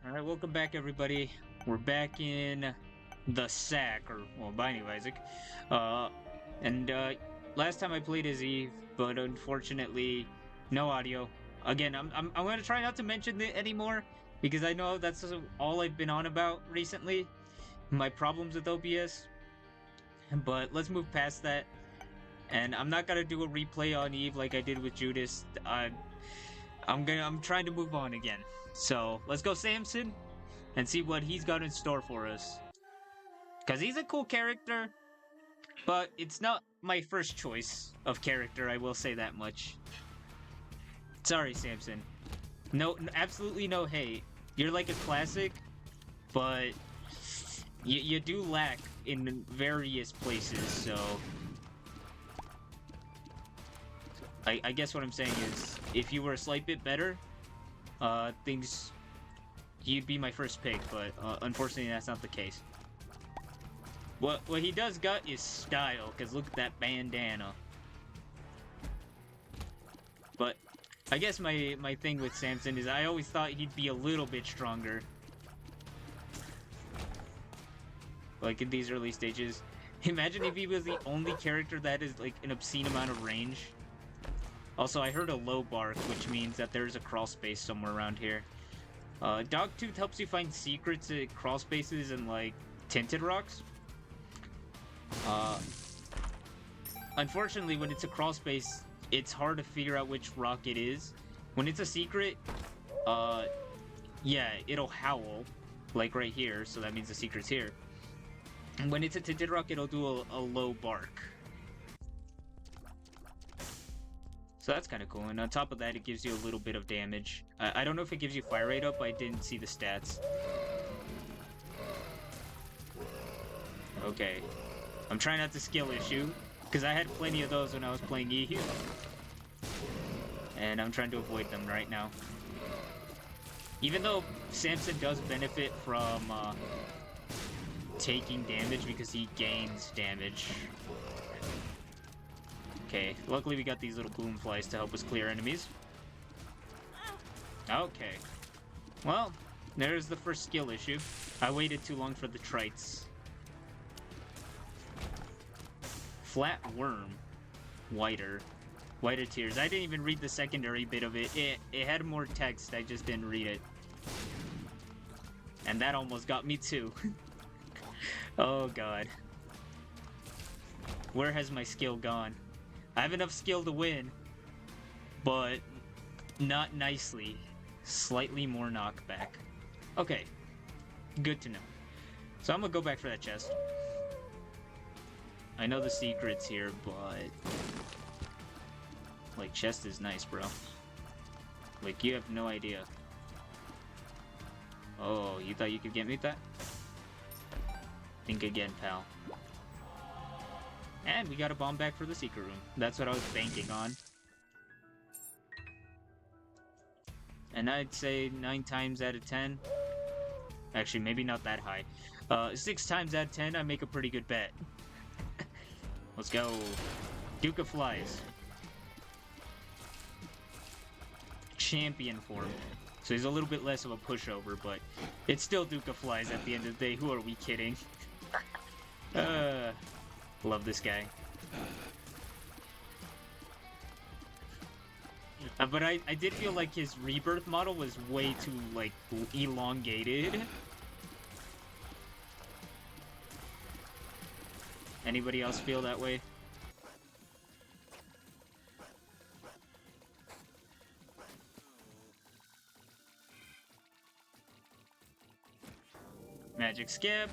Alright, welcome back everybody. We're back in the sack, or, well, Binding of Isaac. Uh, and last time I played as Eve, but unfortunately, no audio. Again, I'm gonna try not to mention it anymore, because I know that's all I've been on about recently, my problems with OBS. But let's move past that, and I'm not gonna do a replay on Eve like I did with Judas. I'm trying to move on again. So, let's go Samson and see what he's got in store for us. Because he's a cool character, but it's not my first choice of character, I will say that much. Sorry, Samson. No, absolutely no hate. You're like a classic, but you do lack in various places, so... I guess what I'm saying is, if you were a slight bit better, you'd be my first pick, but unfortunately that's not the case. What he does got is style, because look at that bandana. But I guess my thing with Samson is I always thought he'd be a little bit stronger. Like in these early stages. Imagine if he was the only character that is like an obscene amount of range. Also, I heard a low bark, which means that there's a crawl space somewhere around here. Dogtooth helps you find secrets at crawl spaces and, like, tinted rocks. Unfortunately, when it's a crawl space, it's hard to figure out which rock it is. When it's a secret, yeah, it'll howl, like right here, so that means the secret's here. And when it's a tinted rock, it'll do a low bark. So that's kind of cool, and on top of that, it gives you a little bit of damage. I don't know if it gives you fire rate up, I didn't see the stats. Okay. I'm trying not to skill issue, because I had plenty of those when I was playing Eve. And I'm trying to avoid them right now. Even though Samson does benefit from taking damage because he gains damage. Okay, luckily we got these little boom flies to help us clear enemies. Okay. Well, there's the first skill issue. I waited too long for the trites. Flat worm. Whiter. Whiter tears. I didn't even read the secondary bit of it. It had more text, I just didn't read it. And that almost got me too. Oh god. Where has my skill gone? I have enough skill to win, but not nicely. Slightly more knockback. Okay, good to know. So I'm gonna go back for that chest. I know the secret's here, but... like, chest is nice, bro. Like, you have no idea. Oh, you thought you could get me with that? Think again, pal. And we got a bomb back for the secret room. That's what I was banking on. And I'd say 9 times out of 10... actually, maybe not that high. 6 times out of 10, I make a pretty good bet. Let's go. Duke of Flies. Champion form. So he's a little bit less of a pushover, but it's still Duke of Flies at the end of the day. Who are we kidding? Love this guy. But I did feel like his rebirth model was way too, like, elongated. Anybody else feel that way? Magic skip.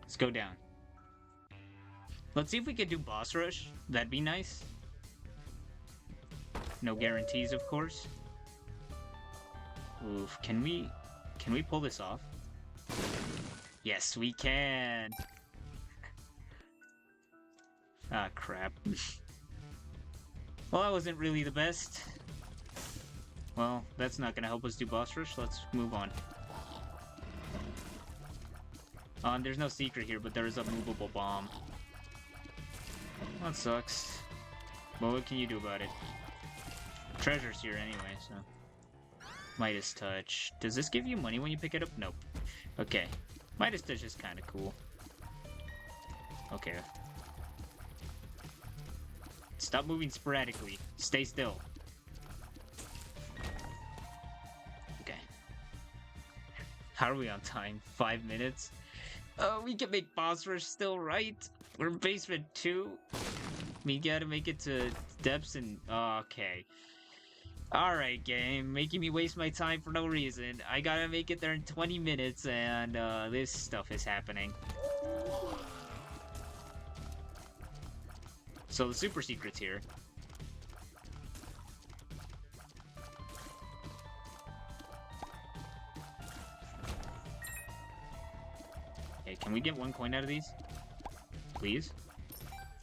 Let's go down. Let's see if we could do boss rush. That'd be nice. No guarantees, of course. Oof, can we pull this off? Yes, we can. Ah, crap. Well, that wasn't really the best. Well, that's not gonna help us do boss rush. Let's move on. There's no secret here, but there is a movable bomb. That sucks. But what can you do about it? Treasure's here anyway, so... Midas Touch. Does this give you money when you pick it up? Nope. Okay. Midas Touch is kind of cool. Okay. Stop moving sporadically. Stay still. Okay. How are we on time? 5 minutes? Oh, we can make boss rush still, right? We're in basement 2. We gotta make it to depths and... okay. Alright, game. Making me waste my time for no reason. I gotta make it there in 20 minutes, and, this stuff is happening. So the super secret's here. Okay, can we get 1 coin out of these? Please?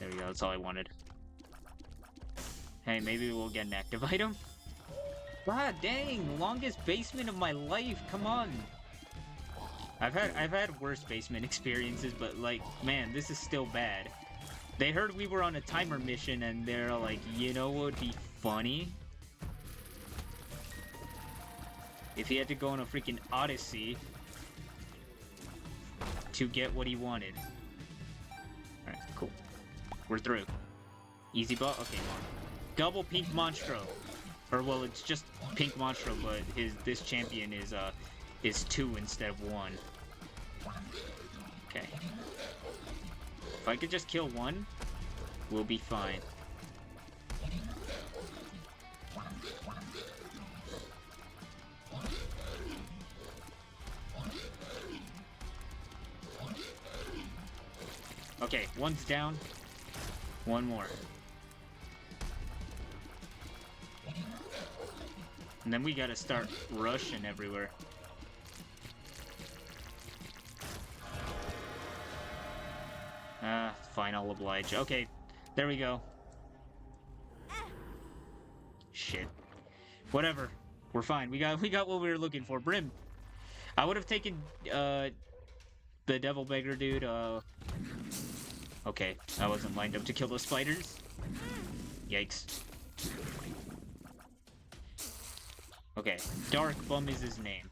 There we go, that's all I wanted. Hey, maybe we'll get an active item? God dang, longest basement of my life, come on! I've had worse basement experiences, but like, man, this is still bad. They heard we were on a timer mission and they're like, you know what would be funny? If he had to go on a freaking odyssey to get what he wanted. Alright, cool. We're through. Easy ball? Okay, double pink Monstro. Or well, it's just pink Monstro, but this champion is 2 instead of 1. Okay. If I could just kill 1, we'll be fine. Okay, 1's down. 1 more. And then we gotta start rushing everywhere. Fine, I'll oblige. Okay, there we go. Shit. Whatever. We're fine. We got what we were looking for. Brim. I would have taken, the Devil Beggar dude, okay, I wasn't lined up to kill those spiders. Yikes. Okay, Dark Bum is his name.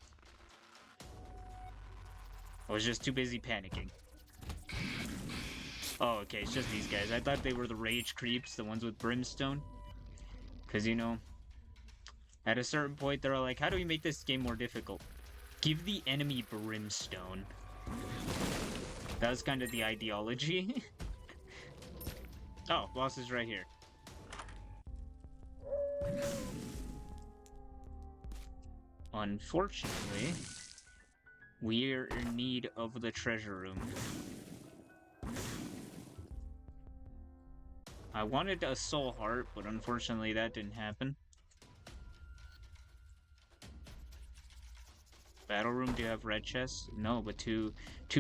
I was just too busy panicking. Oh, okay, it's just these guys. I thought they were the rage creeps, the ones with brimstone. Because, you know, at a certain point, they're like, how do we make this game more difficult? Give the enemy brimstone. That was kind of the ideology. Oh, boss is right here. Unfortunately, we're in need of the treasure room. I wanted a soul heart, but unfortunately that didn't happen. Battle room, do you have red chests? No, but two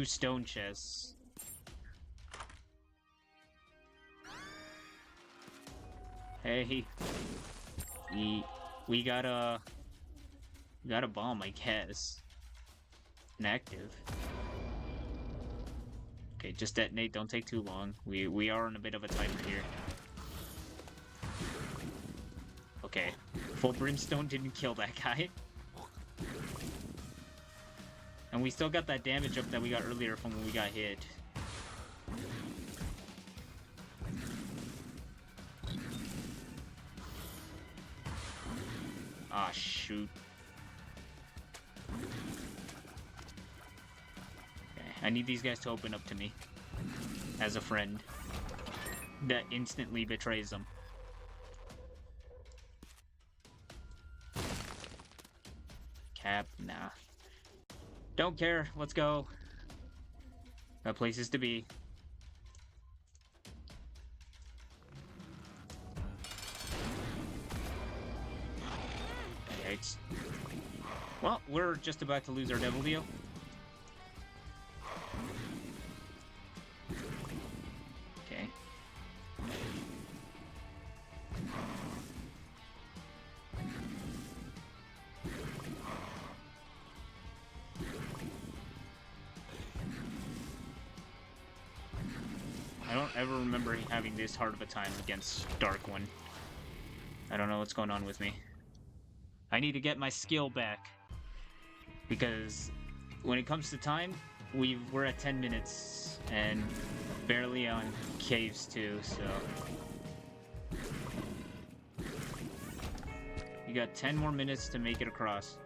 stone chests. Hey, we got a bomb, I guess. Inactive. Okay, just detonate, don't take too long. We are on a bit of a timer here. Okay, full brimstone didn't kill that guy. And we still got that damage up that we got earlier from when we got hit. Ah, shoot. Okay, I need these guys to open up to me. As a friend. That instantly betrays them. Cap, nah. Don't care, let's go. Got places to be. Yikes. Well, we're just about to lose our devil deal. Okay. I don't ever remember having this hard of a time against Dark One. I don't know what's going on with me. I need to get my skill back. Because when it comes to time, we're at 10 minutes and barely on caves too, so you got 10 more minutes to make it across.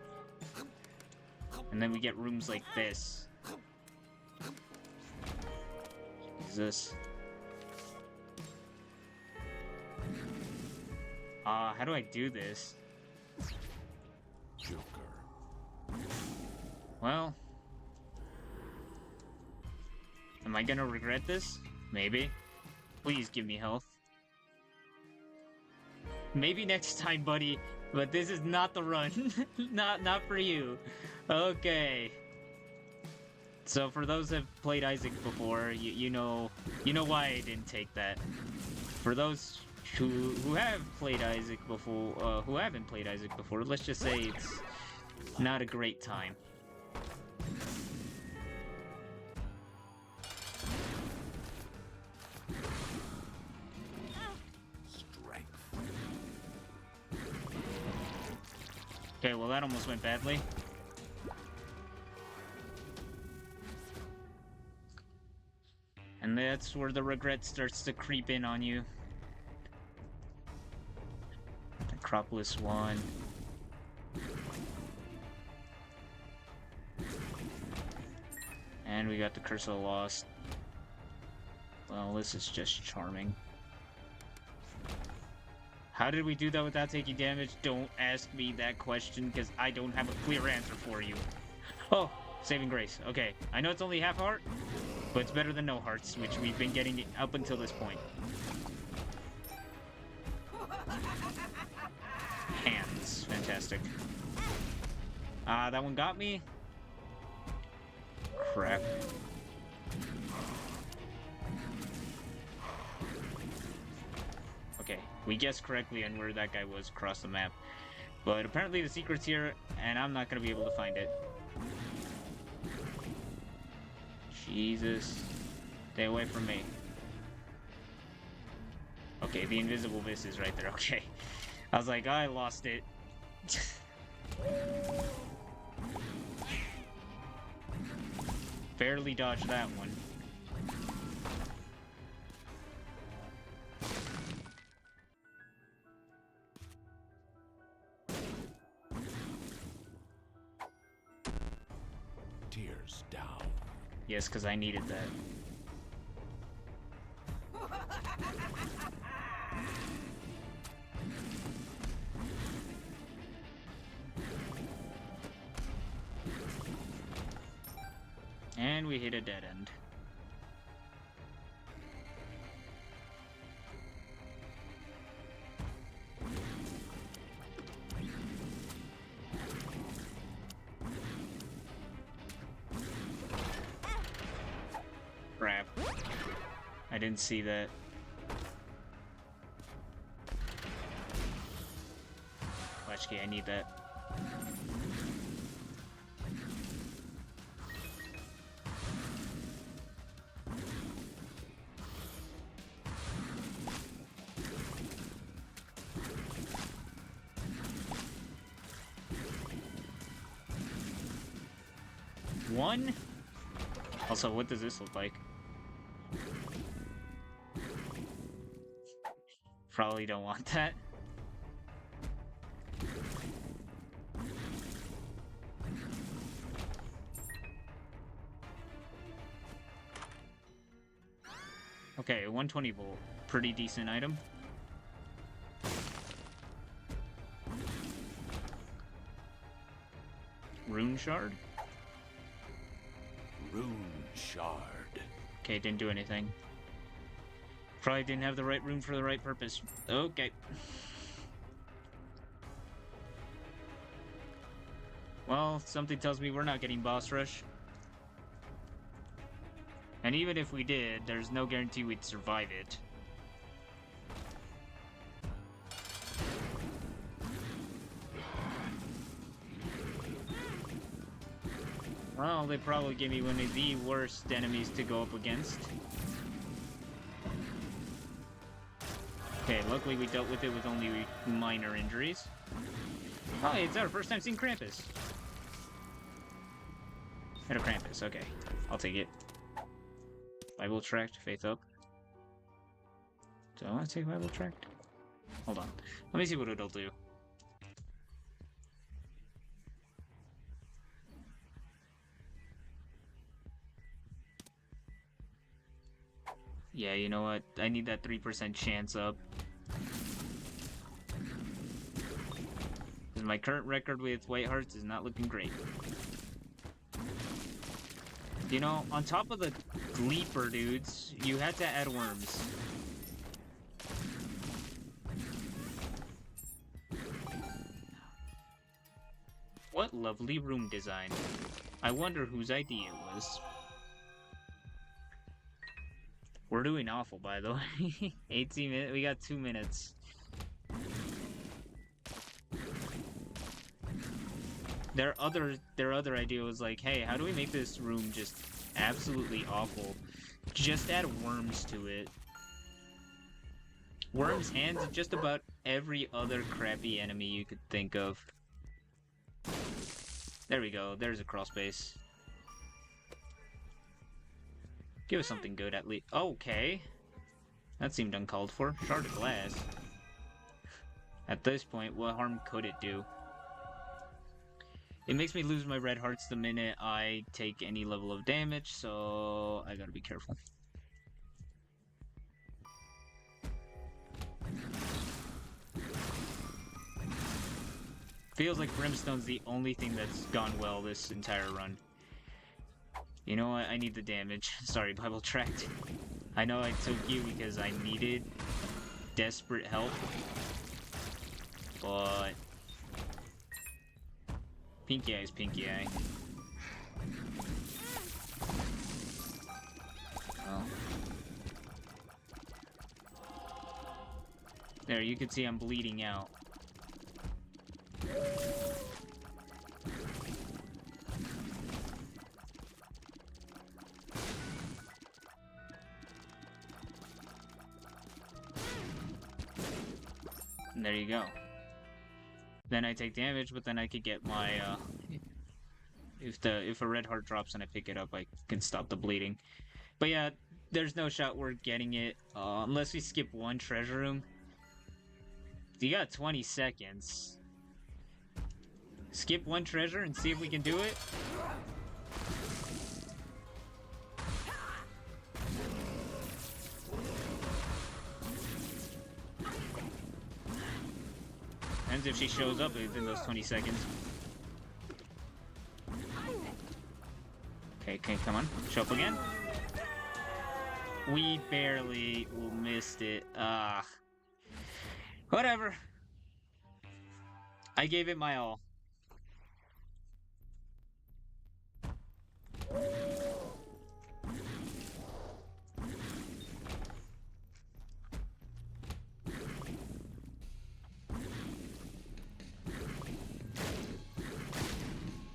And then we get rooms like this. Jesus. How do I do this? Joker. Well, am I gonna regret this? Maybe. Please give me health. Maybe next time, buddy, but this is not the run. not for you. Okay. So for those that have played Isaac before, you know why I didn't take that. For those who have played Isaac before, who haven't played Isaac before, let's just say it's not a great time. Okay, well that almost went badly. And that's where the regret starts to creep in on you. Acropolis 1. And we got the Curse of the Lost. Well, this is just charming. How did we do that without taking damage? Don't ask me that question, because I don't have a clear answer for you. Oh, saving grace. Okay, I know it's only half heart, but it's better than no hearts, which we've been getting up until this point. Hands. Fantastic. That one got me. Crap. Okay, we guessed correctly on where that guy was across the map. But apparently the secret's here, and I'm not going to be able to find it. Jesus. Stay away from me. Okay, the invisible abyss is right there. Okay. I was like, I lost it. Barely dodged that one. Tears down. Yes, because I needed that. And we hit a dead end. Crap. I didn't see that. Latchkey, I need that. One? Also, what does this look like? Probably don't want that. Okay, 120 volt. Pretty decent item. Rune shard? Rune shard. Okay, didn't do anything. Probably didn't have the right rune for the right purpose. Okay. Well, something tells me we're not getting boss rush. And even if we did, there's no guarantee we'd survive it. Well, they probably gave me one of the worst enemies to go up against. Okay, luckily we dealt with it with only minor injuries. Oh, it's our first time seeing Krampus. Head of Krampus, okay. I'll take it. Bible tract, faith up. Do I want to take Bible tract? Hold on. Let me see what it'll do. Yeah, you know what? I need that 3% chance up. Because my current record with White Hearts is not looking great. You know, on top of the Gleeper dudes, you had to add worms. What lovely room design. I wonder whose idea it was. We're doing awful, by the way. 18 minutes. We got 2 minutes. Their other idea was like, hey, how do we make this room just absolutely awful? Just add worms to it. Worms hands just about every other crappy enemy you could think of. There we go. There's a crawl space. Give us something good at least. Okay. That seemed uncalled for. Shard of glass. At this point, what harm could it do? It makes me lose my red hearts the minute I take any level of damage, so I gotta be careful. Feels like Brimstone's the only thing that's gone well this entire run. You know what? I need the damage. Sorry, Bible tract. I know I took you because I needed desperate help, but pinky eye is pinky eye. Oh. There, you can see I'm bleeding out. And there you go. Then I take damage, but then I could get my if a red heart drops and I pick it up, I can stop the bleeding. But yeah, there's no shot we're getting it unless we skip one treasure room. You got 20 seconds. Skip one treasure and see if we can do it. Depends if she shows up within those 20 seconds. Okay, come on. Show up again. We barely missed it. Whatever. I gave it my all.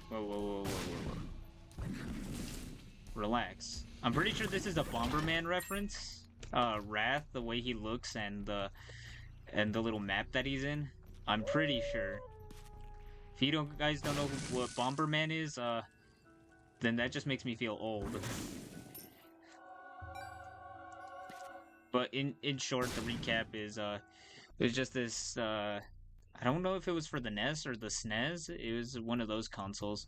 Whoa. Relax. I'm pretty sure this is a Bomberman reference. Wrath, the way he looks and the little map that he's in. I'm pretty sure. If you guys don't know what Bomberman is, then that just makes me feel old. But in short, the recap is it was just this I don't know if it was for the NES or the SNES. It was one of those consoles.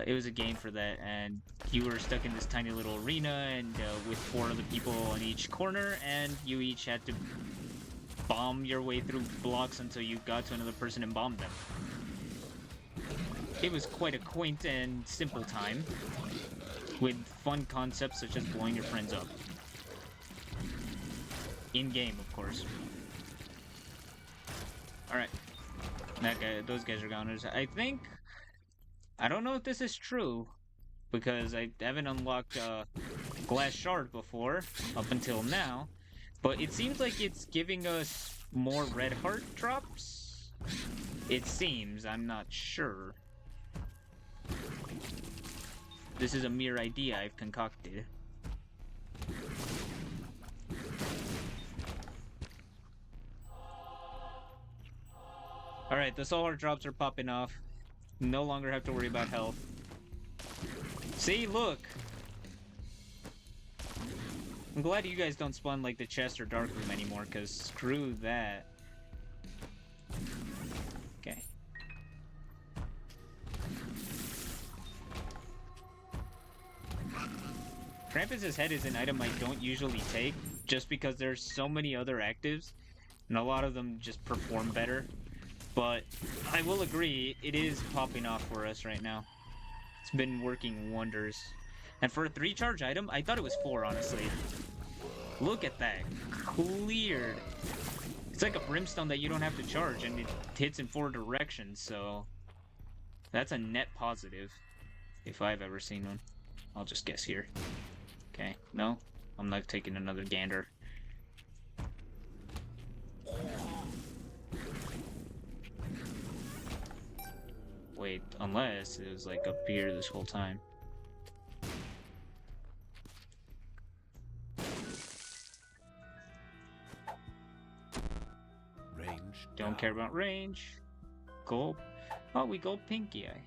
It was a game for that, and you were stuck in this tiny little arena, and with 4 other people on each corner, and you each had to bomb your way through blocks until you got to another person and bombed them. It was quite a quaint and simple time, with fun concepts such as blowing your friends up. In-game, of course. Alright. Those guys are goners. I don't know if this is true, because I haven't unlocked Glass Shard before, up until now, but it seems like it's giving us more red heart drops? It seems, I'm not sure. This is a mere idea I've concocted. Alright, the solar drops are popping off. No longer have to worry about health. See, look! I'm glad you guys don't spawn like the chest or dark room anymore, because screw that. Okay. Krampus's head is an item I don't usually take, just because there's so many other actives, and a lot of them just perform better. But I will agree, it is popping off for us right now. It's been working wonders. And for a 3-charge item, I thought it was 4, honestly. Look at that. Cleared. It's like a brimstone that you don't have to charge, and it hits in 4 directions, so... That's a net positive, if I've ever seen one. I'll just guess here. Okay, no? I'm not taking another gander. Wait, unless it was like up here this whole time. Range. Don't care about range. Gold. Oh, we go pinky eye.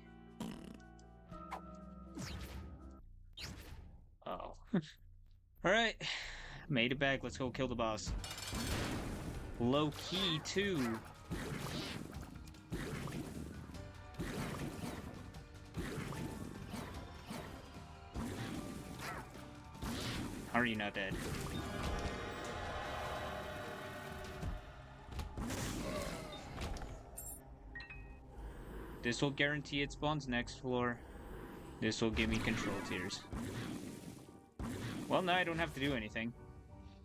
Oh. Alright. Made it back. Let's go kill the boss. Low key, too. How are you not dead? This will guarantee it spawns next floor. This will give me control tiers. Well, now I don't have to do anything.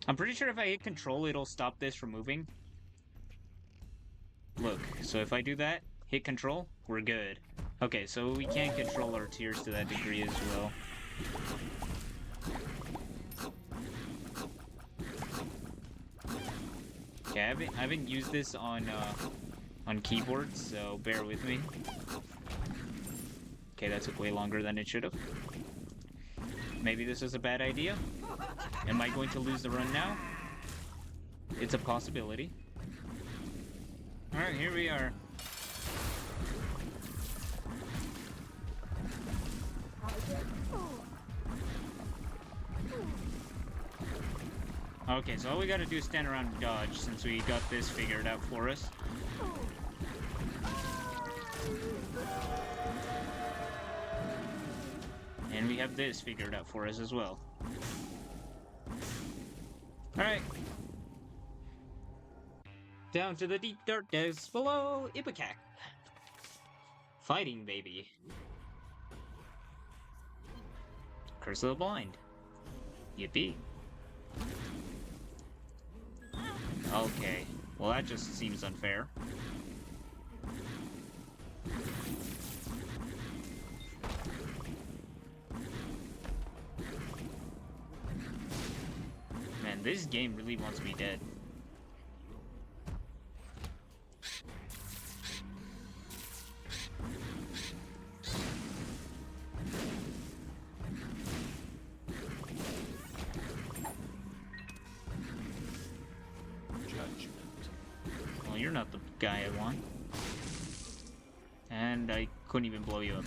I'm pretty sure if I hit control, it'll stop this from moving. Look, so if I do that, hit control, we're good. Okay, so we can't control our tiers to that degree as well. Okay, I haven't used this on keyboard, so bear with me. Okay, that took way longer than it should have. Maybe this is a bad idea. Am I going to lose the run now? It's a possibility. Alright, here we are. Okay, so all we gotta do is stand around and dodge, since we got this figured out for us. And we have this figured out for us as well. Alright. Down to the deep dark depths below Ipecac. Fighting baby. Curse of the Blind. Yippee. Okay. Well, that just seems unfair. Man, this game really wants me dead. Well, you're not the guy I want. And I couldn't even blow you up.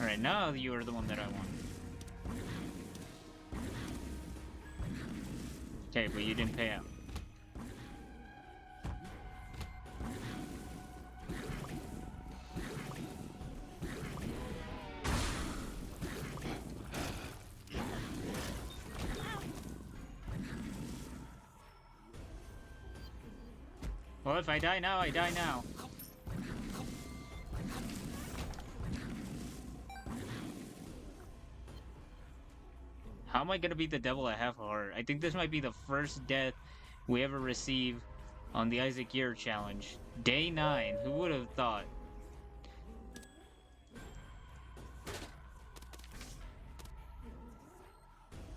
Alright, now you are the one that I want. Okay, but you didn't pay out. Well, if I die now, I die now. How am I gonna beat the devil at half a heart? I think this might be the first death we ever receive on the Isaac Year challenge. Day 9, who would have thought?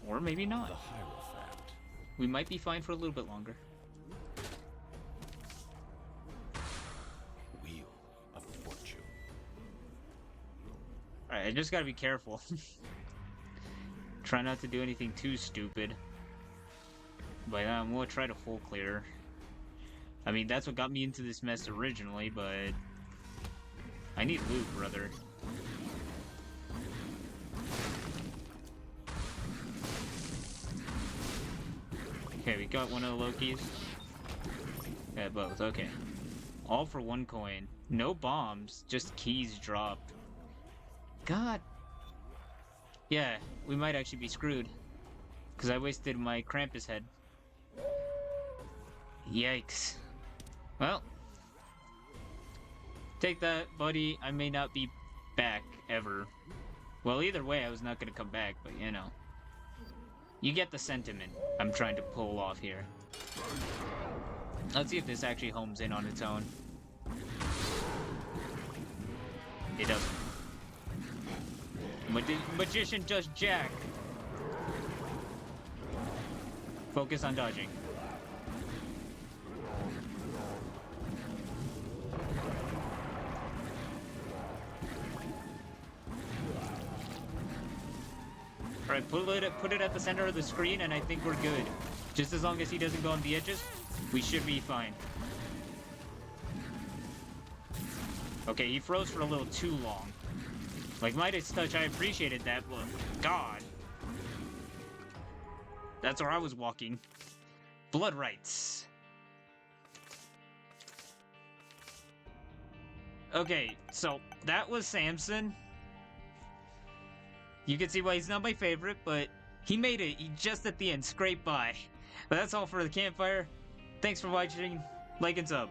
Or maybe not. The Hierophant. We might be fine for a little bit longer. Wheel of Fortune. Alright, I just gotta be careful. Try not to do anything too stupid. But we'll try to full clear. I mean, that's what got me into this mess originally, but I need loot, brother. Okay, we got one of the Lokis. Yeah, both, okay. All for 1 coin. No bombs, just keys dropped. God. Yeah, we might actually be screwed. Because I wasted my Krampus head. Yikes. Well. Take that, buddy. I may not be back, ever. Well, either way, I was not going to come back, but you know. You get the sentiment I'm trying to pull off here. Let's see if this actually homes in on its own. It doesn't. Magician does jack. Focus on dodging. Alright, put it at the center of the screen and I think we're good. Just as long as he doesn't go on the edges, we should be fine. Okay, he froze for a little too long. Like Midas Touch, I appreciated that, but God. That's where I was walking. Blood rights. Okay, so that was Samson. You can see why he's not my favorite, but he made it just at the end, scraped by. But that's all for the campfire. Thanks for watching. Like and sub.